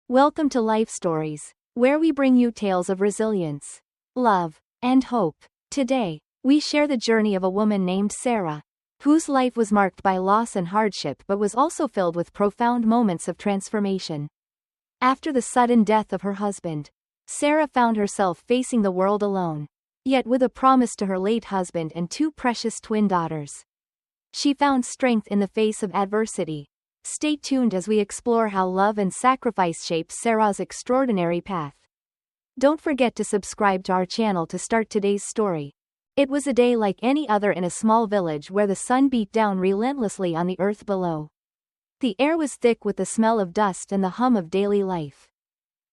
Welcome to Life Stories, where we bring you tales of resilience, love, and hope. Today, we share the journey of a woman named Sarah, whose life was marked by loss and hardship but was also filled with profound moments of transformation. After the sudden death of her husband, Sarah found herself facing the world alone, yet with a promise to her late husband and two precious twin daughters. She found strength in the face of adversity. Stay tuned as we explore how love and sacrifice shape Sarah's extraordinary path. Don't forget to subscribe to our channel to start today's story. It was a day like any other in a small village where the sun beat down relentlessly on the earth below. The air was thick with the smell of dust and the hum of daily life.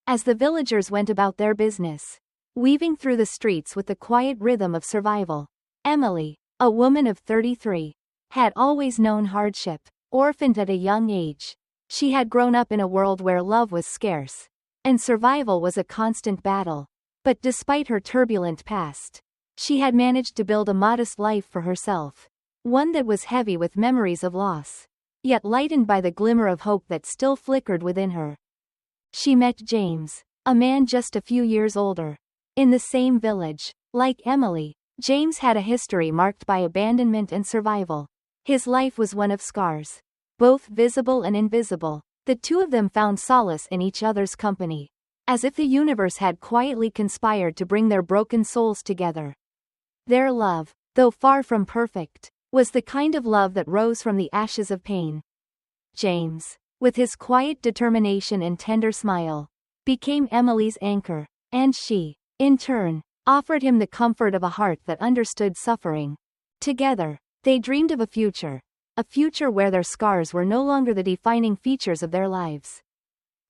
As the villagers went about their business, weaving through the streets with the quiet rhythm of survival, Emily, a woman of 33, had always known hardship. Orphaned at a young age, she had grown up in a world where love was scarce, and survival was a constant battle. But despite her turbulent past, she had managed to build a modest life for herself, one that was heavy with memories of loss, yet lightened by the glimmer of hope that still flickered within her. She met James, a man just a few years older. In the same village, like Emily, James had a history marked by abandonment and survival. His life was one of scars, both visible and invisible. The two of them found solace in each other's company, as if the universe had quietly conspired to bring their broken souls together. Their love, though far from perfect, was the kind of love that rose from the ashes of pain. James, with his quiet determination and tender smile, became Emily's anchor, and she, in turn, offered him the comfort of a heart that understood suffering. Together, they dreamed of a future where their scars were no longer the defining features of their lives.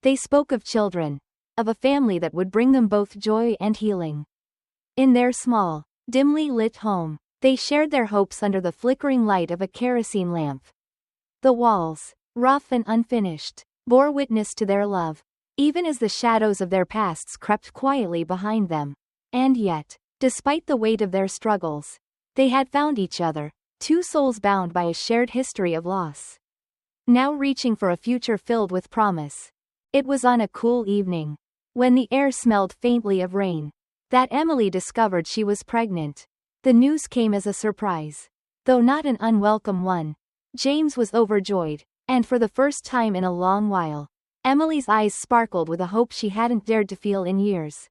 They spoke of children, of a family that would bring them both joy and healing. In their small, dimly lit home, they shared their hopes under the flickering light of a kerosene lamp. The walls, rough and unfinished, bore witness to their love, even as the shadows of their pasts crept quietly behind them. And yet, despite the weight of their struggles, they had found each other. Two souls bound by a shared history of loss, now reaching for a future filled with promise. It was on a cool evening, when the air smelled faintly of rain, that Emily discovered she was pregnant. The news came as a surprise, though not an unwelcome one. James was overjoyed, and for the first time in a long while, Emily's eyes sparkled with a hope she hadn't dared to feel in years.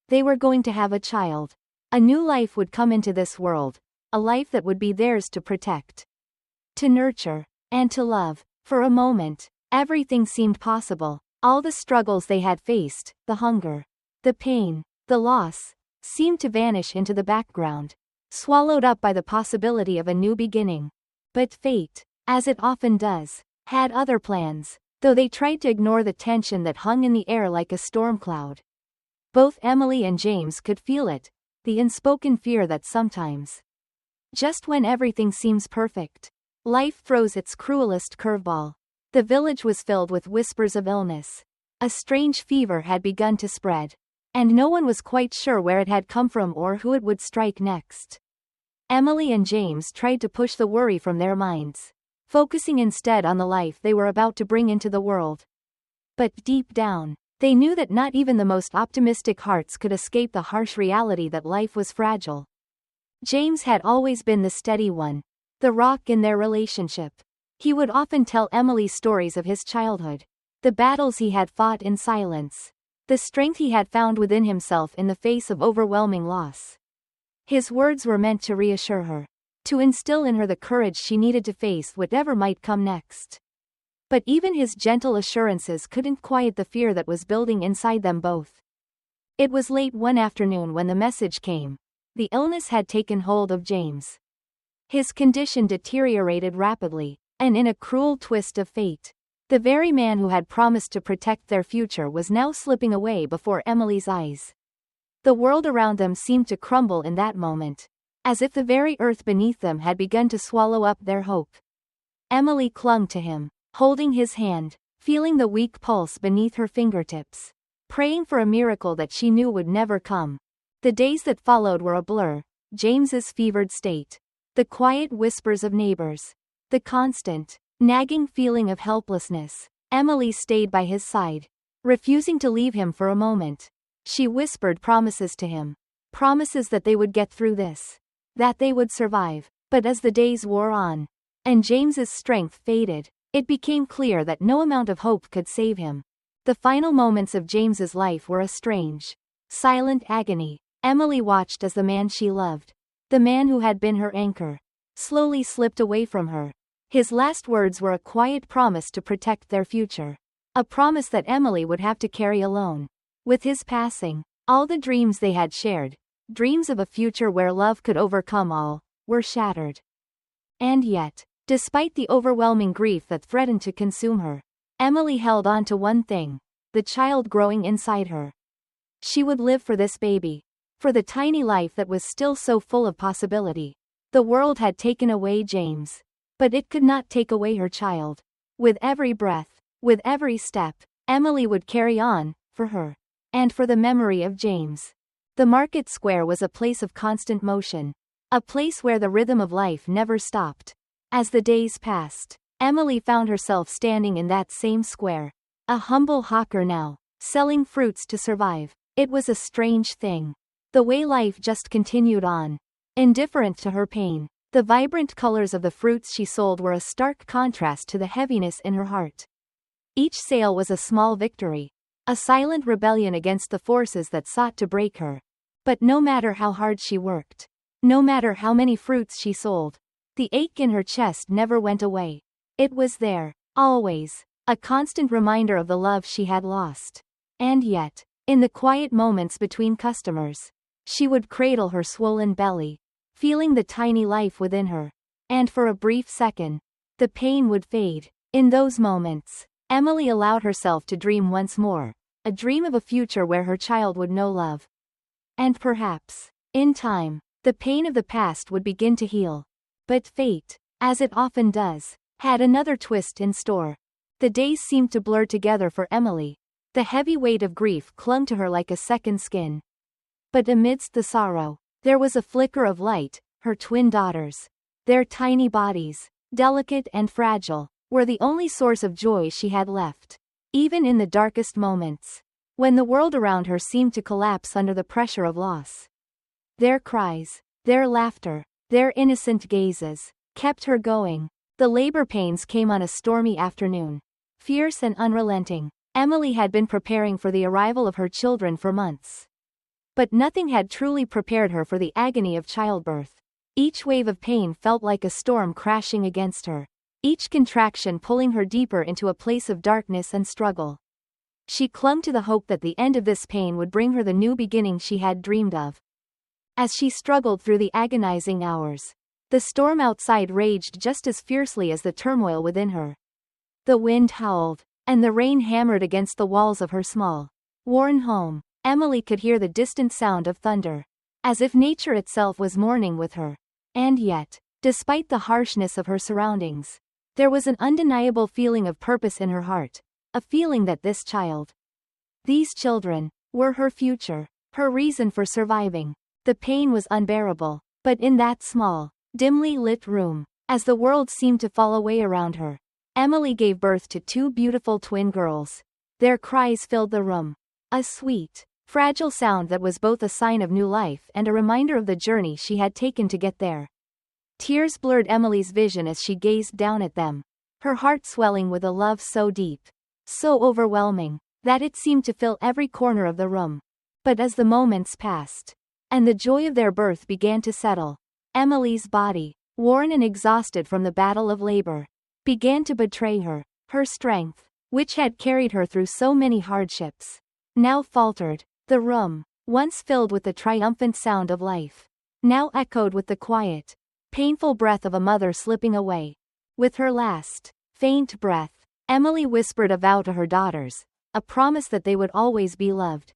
They were going to have a child. A new life would come into this world. A life that would be theirs to protect, to nurture, and to love. For a moment, everything seemed possible. All the struggles they had faced, the hunger, the pain, the loss, seemed to vanish into the background, swallowed up by the possibility of a new beginning. But fate, as it often does, had other plans, though they tried to ignore the tension that hung in the air like a storm cloud. Both Emily and James could feel it, the unspoken fear that sometimes, just when everything seems perfect, life throws its cruelest curveball. The village was filled with whispers of illness. A strange fever had begun to spread, and no one was quite sure where it had come from or who it would strike next. Emily and James tried to push the worry from their minds, focusing instead on the life they were about to bring into the world. But deep down, they knew that not even the most optimistic hearts could escape the harsh reality that life was fragile. James had always been the steady one, the rock in their relationship. He would often tell Emily stories of his childhood, the battles he had fought in silence, the strength he had found within himself in the face of overwhelming loss. His words were meant to reassure her, to instill in her the courage she needed to face whatever might come next. But even his gentle assurances couldn't quiet the fear that was building inside them both. It was late one afternoon when the message came. The illness had taken hold of James. His condition deteriorated rapidly, and in a cruel twist of fate, the very man who had promised to protect their future was now slipping away before Emily's eyes. The world around them seemed to crumble in that moment, as if the very earth beneath them had begun to swallow up their hope. Emily clung to him, holding his hand, feeling the weak pulse beneath her fingertips, praying for a miracle that she knew would never come. The days that followed were a blur. James's fevered state, the quiet whispers of neighbors, the constant, nagging feeling of helplessness. Emily stayed by his side, refusing to leave him for a moment. She whispered promises to him. Promises that they would get through this. That they would survive. But as the days wore on, and James's strength faded, it became clear that no amount of hope could save him. The final moments of James's life were a strange, silent agony. Emily watched as the man she loved, the man who had been her anchor, slowly slipped away from her. His last words were a quiet promise to protect their future. A promise that Emily would have to carry alone. With his passing, all the dreams they had shared, dreams of a future where love could overcome all, were shattered. And yet, despite the overwhelming grief that threatened to consume her, Emily held on to one thing, the child growing inside her. She would live for this baby, for the tiny life that was still so full of possibility. The world had taken away James, but it could not take away her child. With every breath, with every step, Emily would carry on, for her, and for the memory of James. The market square was a place of constant motion, a place where the rhythm of life never stopped. As the days passed, Emily found herself standing in that same square, a humble hawker now, selling fruits to survive. It was a strange thing. The way life just continued on, indifferent to her pain. The vibrant colors of the fruits she sold were a stark contrast to the heaviness in her heart. Each sale was a small victory, a silent rebellion against the forces that sought to break her. But no matter how hard she worked, no matter how many fruits she sold, the ache in her chest never went away. It was there, always, a constant reminder of the love she had lost. And yet, in the quiet moments between customers, she would cradle her swollen belly, feeling the tiny life within her. And for a brief second, the pain would fade. In those moments, Emily allowed herself to dream once more, a dream of a future where her child would know love. And perhaps, in time, the pain of the past would begin to heal. But fate, as it often does, had another twist in store. The days seemed to blur together for Emily. The heavy weight of grief clung to her like a second skin. But amidst the sorrow, there was a flicker of light. Her twin daughters, their tiny bodies, delicate and fragile, were the only source of joy she had left. Even in the darkest moments, when the world around her seemed to collapse under the pressure of loss, their cries, their laughter, their innocent gazes, kept her going. The labor pains came on a stormy afternoon. Fierce and unrelenting, Emily had been preparing for the arrival of her children for months. But nothing had truly prepared her for the agony of childbirth. Each wave of pain felt like a storm crashing against her, each contraction pulling her deeper into a place of darkness and struggle. She clung to the hope that the end of this pain would bring her the new beginning she had dreamed of. As she struggled through the agonizing hours, the storm outside raged just as fiercely as the turmoil within her. The wind howled, and the rain hammered against the walls of her small, worn home. Emily could hear the distant sound of thunder, as if nature itself was mourning with her. And yet, despite the harshness of her surroundings, there was an undeniable feeling of purpose in her heart, a feeling that this child, these children, were her future, her reason for surviving. The pain was unbearable, but in that small, dimly lit room, as the world seemed to fall away around her, Emily gave birth to two beautiful twin girls. Their cries filled the room, a sweet, fragile sound that was both a sign of new life and a reminder of the journey she had taken to get there. Tears blurred Emily's vision as she gazed down at them, her heart swelling with a love so deep, so overwhelming, that it seemed to fill every corner of the room. But as the moments passed, and the joy of their birth began to settle, Emily's body, worn and exhausted from the battle of labor, began to betray her. Her strength, which had carried her through so many hardships, now faltered. The room, once filled with the triumphant sound of life, now echoed with the quiet, painful breath of a mother slipping away. With her last, faint breath, Emily whispered a vow to her daughters, a promise that they would always be loved.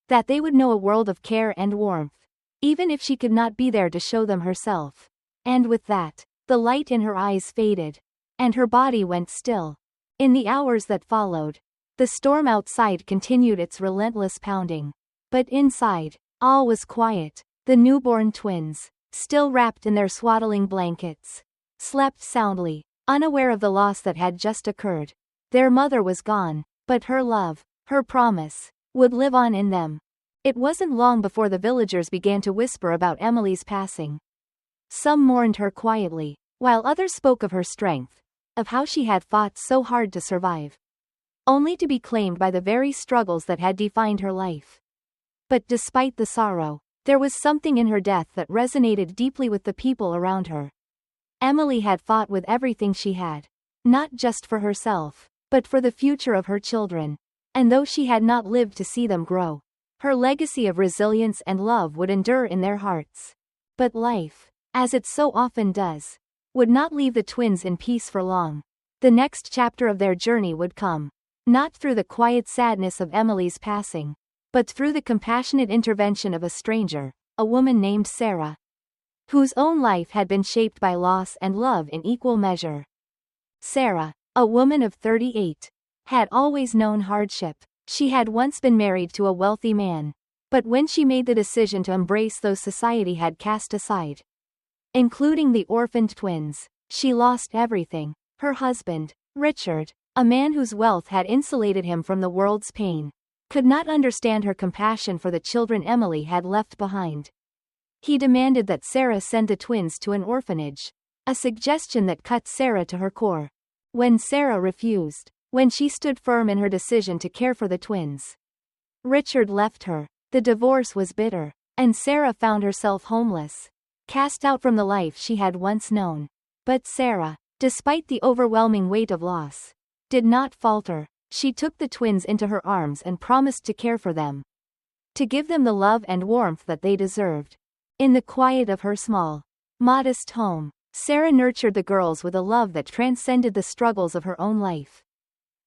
That they would know a world of care and warmth, even if she could not be there to show them herself. And with that, the light in her eyes faded, and her body went still. In the hours that followed, the storm outside continued its relentless pounding. But inside, all was quiet. The newborn twins, still wrapped in their swaddling blankets, slept soundly, unaware of the loss that had just occurred. Their mother was gone, but her love, her promise, would live on in them. It wasn't long before the villagers began to whisper about Emily's passing. Some mourned her quietly, while others spoke of her strength, of how she had fought so hard to survive, only to be claimed by the very struggles that had defined her life. But despite the sorrow, there was something in her death that resonated deeply with the people around her. Emily had fought with everything she had, not just for herself, but for the future of her children. And though she had not lived to see them grow, her legacy of resilience and love would endure in their hearts. But life, as it so often does, would not leave the twins in peace for long. The next chapter of their journey would come, not through the quiet sadness of Emily's passing, but through the compassionate intervention of a stranger, a woman named Sarah, whose own life had been shaped by loss and love in equal measure. Sarah, a woman of 38, had always known hardship. She had once been married to a wealthy man, but when she made the decision to embrace those society had cast aside, including the orphaned twins, she lost everything. Her husband, Richard, a man whose wealth had insulated him from the world's pain, could not understand her compassion for the children Emily had left behind. He demanded that Sarah send the twins to an orphanage, a suggestion that cut Sarah to her core. When Sarah refused, when she stood firm in her decision to care for the twins, Richard left her. The divorce was bitter, and Sarah found herself homeless, cast out from the life she had once known. But Sarah, despite the overwhelming weight of loss, did not falter. She took the twins into her arms and promised to care for them, to give them the love and warmth that they deserved. In the quiet of her small, modest home, Sarah nurtured the girls with a love that transcended the struggles of her own life.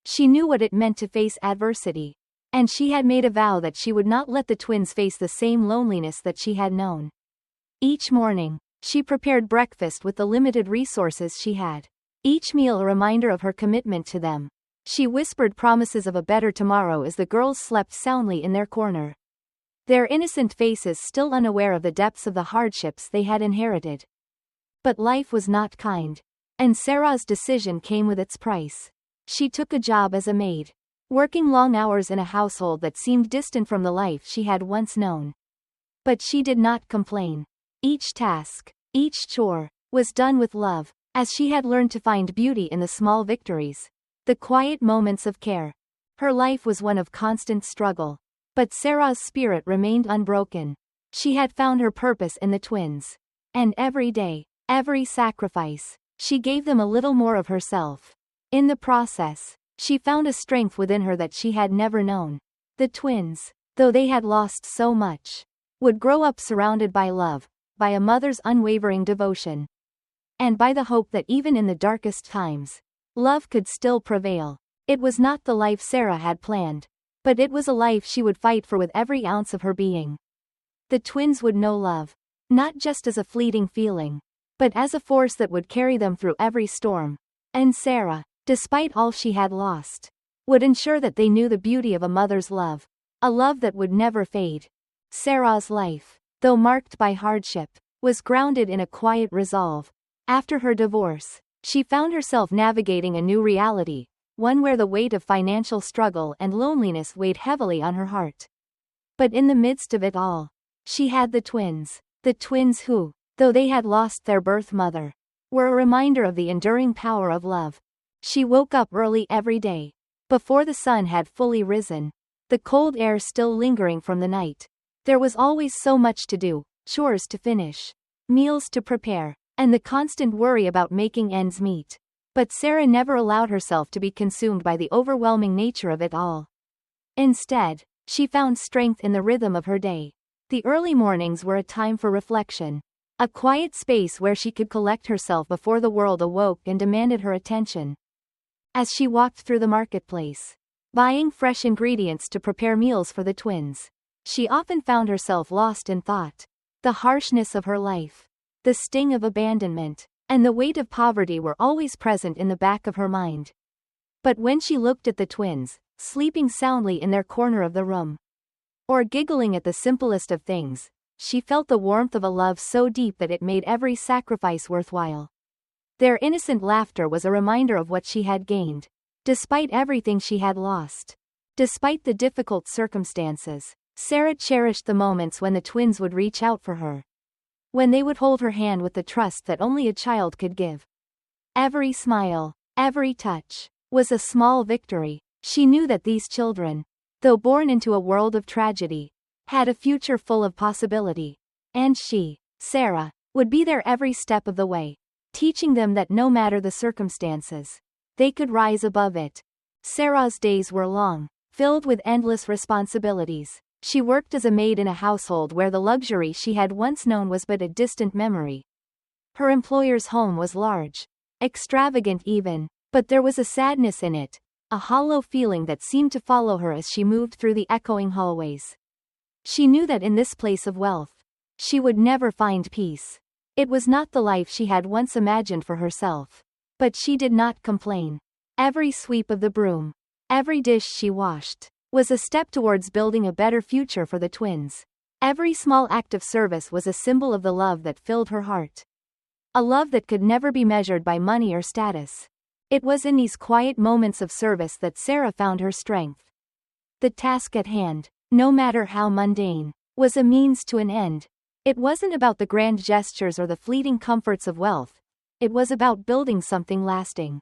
She knew what it meant to face adversity, and she had made a vow that she would not let the twins face the same loneliness that she had known. Each morning, she prepared breakfast with the limited resources she had, each meal a reminder of her commitment to them. She whispered promises of a better tomorrow as the girls slept soundly in their corner, their innocent faces still unaware of the depths of the hardships they had inherited. But life was not kind, and Sarah's decision came with its price. She took a job as a maid, working long hours in a household that seemed distant from the life she had once known. But she did not complain. Each task, each chore, was done with love, as she had learned to find beauty in the small victories, the quiet moments of care. Her life was one of constant struggle, but Sarah's spirit remained unbroken. She had found her purpose in the twins, and every day, every sacrifice, she gave them a little more of herself. In the process, she found a strength within her that she had never known. The twins, though they had lost so much, would grow up surrounded by love, by a mother's unwavering devotion, and by the hope that even in the darkest times, love could still prevail. It was not the life Sarah had planned, but it was a life she would fight for with every ounce of her being. The twins would know love, not just as a fleeting feeling, but as a force that would carry them through every storm. And Sarah, despite all she had lost, would ensure that they knew the beauty of a mother's love, a love that would never fade. Sarah's life, though marked by hardship, was grounded in a quiet resolve. After her divorce, she found herself navigating a new reality, one where the weight of financial struggle and loneliness weighed heavily on her heart. But in the midst of it all, she had the twins who, though they had lost their birth mother, were a reminder of the enduring power of love. She woke up early every day, before the sun had fully risen, the cold air still lingering from the night. There was always so much to do, chores to finish, meals to prepare, and the constant worry about making ends meet. But Sarah never allowed herself to be consumed by the overwhelming nature of it all. Instead, she found strength in the rhythm of her day. The early mornings were a time for reflection, a quiet space where she could collect herself before the world awoke and demanded her attention. As she walked through the marketplace, buying fresh ingredients to prepare meals for the twins, she often found herself lost in thought. The harshness of her life, the sting of abandonment, and the weight of poverty were always present in the back of her mind. But when she looked at the twins, sleeping soundly in their corner of the room, or giggling at the simplest of things, she felt the warmth of a love so deep that it made every sacrifice worthwhile. Their innocent laughter was a reminder of what she had gained, despite everything she had lost. Despite the difficult circumstances, Sarah cherished the moments when the twins would reach out for her. When they would hold her hand with the trust that only a child could give. Every smile, every touch, was a small victory. She knew that these children, though born into a world of tragedy, had a future full of possibility. And she, Sarah, would be there every step of the way, teaching them that no matter the circumstances, they could rise above it. Sarah's days were long, filled with endless responsibilities. She worked as a maid in a household where the luxury she had once known was but a distant memory. Her employer's home was large, extravagant even, but there was a sadness in it, a hollow feeling that seemed to follow her as she moved through the echoing hallways. She knew that in this place of wealth, she would never find peace. It was not the life she had once imagined for herself. But she did not complain. Every sweep of the broom, every dish she washed, was a step towards building a better future for the twins. Every small act of service was a symbol of the love that filled her heart. A love that could never be measured by money or status. It was in these quiet moments of service that Sarah found her strength. The task at hand, no matter how mundane, was a means to an end. It wasn't about the grand gestures or the fleeting comforts of wealth. It was about building something lasting.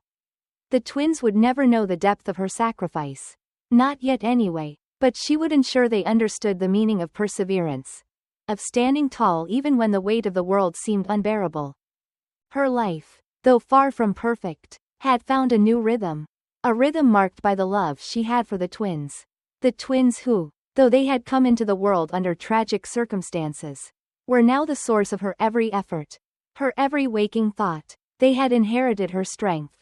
The twins would never know the depth of her sacrifice. Not yet anyway, but she would ensure they understood the meaning of perseverance. Of standing tall even when the weight of the world seemed unbearable. Her life, though far from perfect, had found a new rhythm. A rhythm marked by the love she had for the twins. The twins who, though they had come into the world under tragic circumstances, were now the source of her every effort. Her every waking thought. They had inherited her strength.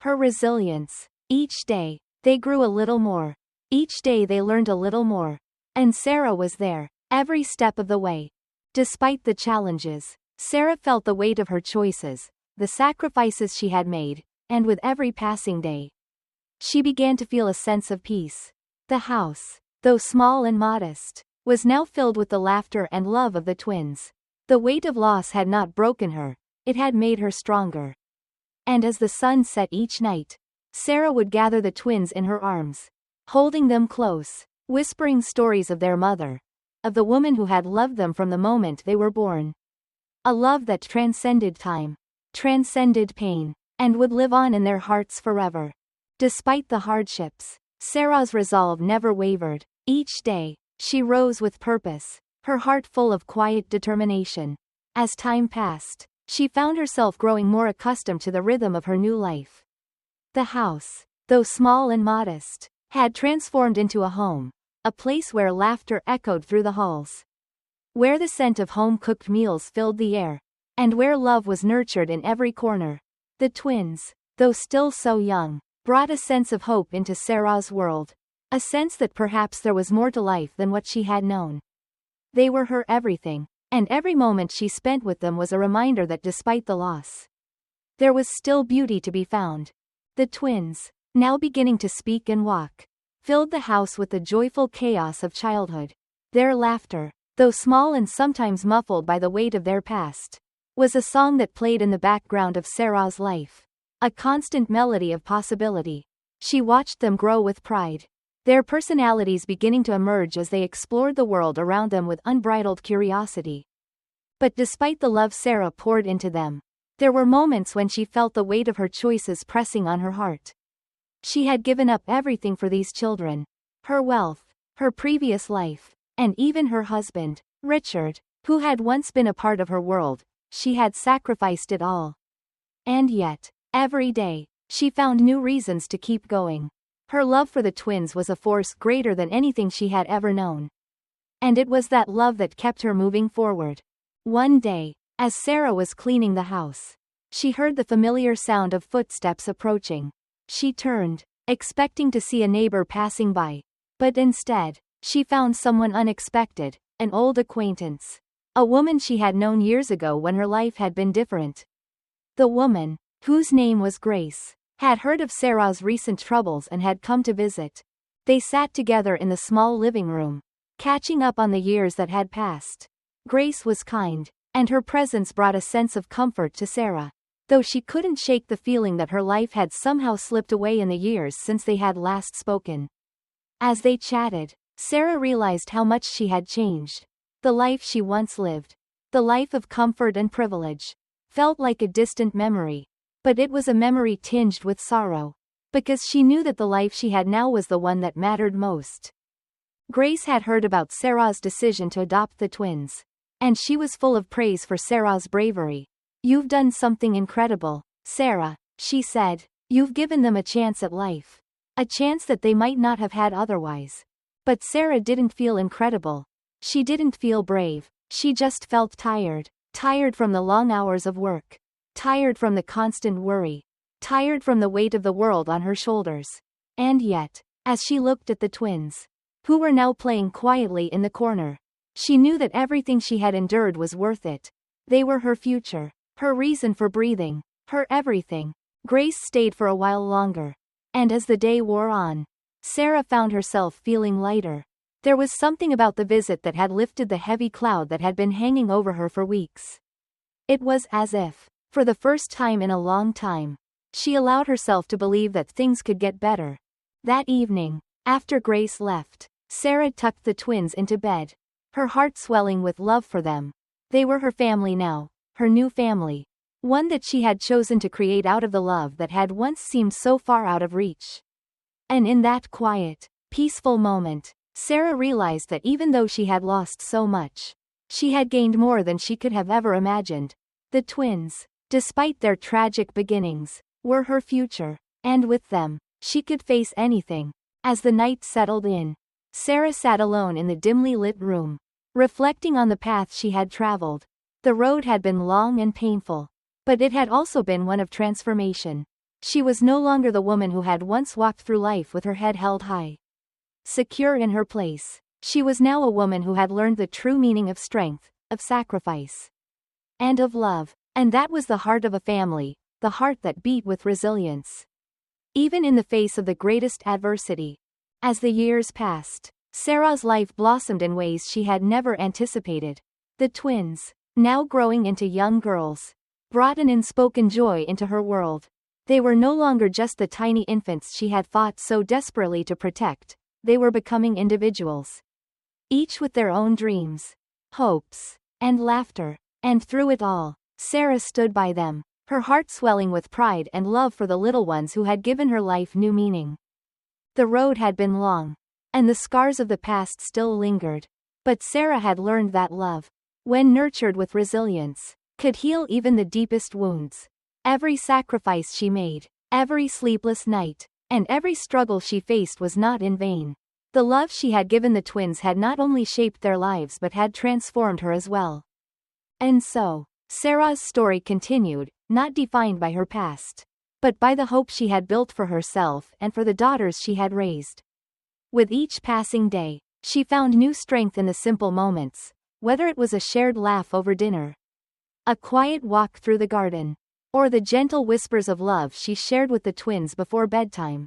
Her resilience. Each day, they grew a little more. Each day they learned a little more. And Sarah was there, every step of the way. Despite the challenges, Sarah felt the weight of her choices, the sacrifices she had made, and with every passing day, she began to feel a sense of peace. The house, though small and modest, was now filled with the laughter and love of the twins. The weight of loss had not broken her, it had made her stronger. And as the sun set each night, Sarah would gather the twins in her arms, holding them close, whispering stories of their mother, of the woman who had loved them from the moment they were born. A love that transcended time, transcended pain, and would live on in their hearts forever. Despite the hardships, Sarah's resolve never wavered. Each day, she rose with purpose, her heart full of quiet determination. As time passed, she found herself growing more accustomed to the rhythm of her new life. The house, though small and modest, had transformed into a home, a place where laughter echoed through the halls, where the scent of home-cooked meals filled the air, and where love was nurtured in every corner. The twins, though still so young, brought a sense of hope into Sarah's world, a sense that perhaps there was more to life than what she had known. They were her everything, and every moment she spent with them was a reminder that despite the loss, there was still beauty to be found. The twins, now beginning to speak and walk, filled the house with the joyful chaos of childhood. Their laughter, though small and sometimes muffled by the weight of their past, was a song that played in the background of Sarah's life, a constant melody of possibility. She watched them grow with pride, their personalities beginning to emerge as they explored the world around them with unbridled curiosity. But despite the love Sarah poured into them, there were moments when she felt the weight of her choices pressing on her heart. She had given up everything for these children, her wealth, her previous life, and even her husband, Richard, who had once been a part of her world. She had sacrificed it all. And yet, every day, she found new reasons to keep going. Her love for the twins was a force greater than anything she had ever known. And it was that love that kept her moving forward. One day, as Sarah was cleaning the house, she heard the familiar sound of footsteps approaching. She turned, expecting to see a neighbor passing by. But instead, she found someone unexpected, an old acquaintance. A woman she had known years ago when her life had been different. The woman, whose name was Grace, had heard of Sarah's recent troubles and had come to visit. They sat together in the small living room, catching up on the years that had passed. Grace was kind, and her presence brought a sense of comfort to Sarah, though she couldn't shake the feeling that her life had somehow slipped away in the years since they had last spoken. As they chatted, Sarah realized how much she had changed. The life she once lived, the life of comfort and privilege, felt like a distant memory. But it was a memory tinged with sorrow, because she knew that the life she had now was the one that mattered most. Grace had heard about Sarah's decision to adopt the twins, and she was full of praise for Sarah's bravery. "You've done something incredible, Sarah," she said. "You've given them a chance at life. A chance that they might not have had otherwise." But Sarah didn't feel incredible. She didn't feel brave. She just felt tired. Tired from the long hours of work. Tired from the constant worry. Tired from the weight of the world on her shoulders. And yet, as she looked at the twins, who were now playing quietly in the corner, she knew that everything she had endured was worth it. They were her future, her reason for breathing, her everything. Grace stayed for a while longer. And as the day wore on, Sarah found herself feeling lighter. There was something about the visit that had lifted the heavy cloud that had been hanging over her for weeks. It was as if, for the first time in a long time, she allowed herself to believe that things could get better. That evening, after Grace left, Sarah tucked the twins into bed, her heart swelling with love for them. They were her family now, her new family, one that she had chosen to create out of the love that had once seemed so far out of reach. And in that quiet, peaceful moment, Sarah realized that even though she had lost so much, she had gained more than she could have ever imagined. The twins, despite their tragic beginnings, were her future, and with them, she could face anything. As the night settled in, Sarah sat alone in the dimly lit room, reflecting on the path she had traveled. The road had been long and painful, but it had also been one of transformation. She was no longer the woman who had once walked through life with her head held high, secure in her place. She was now a woman who had learned the true meaning of strength, of sacrifice, and of love. And that was the heart of a family, the heart that beat with resilience, even in the face of the greatest adversity. As the years passed, Sarah's life blossomed in ways she had never anticipated. The twins, now growing into young girls, brought an unspoken joy into her world. They were no longer just the tiny infants she had fought so desperately to protect. They were becoming individuals, each with their own dreams, hopes, and laughter. And through it all, Sarah stood by them, her heart swelling with pride and love for the little ones who had given her life new meaning. The road had been long, and the scars of the past still lingered. But Sarah had learned that love, when nurtured with resilience, could heal even the deepest wounds. Every sacrifice she made, every sleepless night, and every struggle she faced was not in vain. The love she had given the twins had not only shaped their lives but had transformed her as well. And so, Sarah's story continued, not defined by her past, but by the hope she had built for herself and for the daughters she had raised. With each passing day, she found new strength in the simple moments, whether it was a shared laugh over dinner, a quiet walk through the garden, or the gentle whispers of love she shared with the twins before bedtime.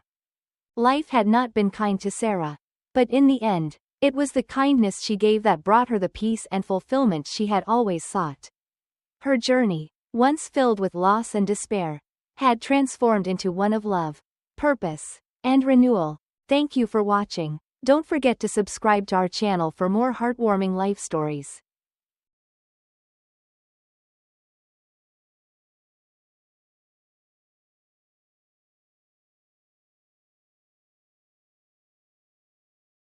Life had not been kind to Sarah, but in the end, it was the kindness she gave that brought her the peace and fulfillment she had always sought. Her journey, once filled with loss and despair, had transformed into one of love, purpose, and renewal. Thank you for watching. Don't forget to subscribe to our channel for more heartwarming life stories.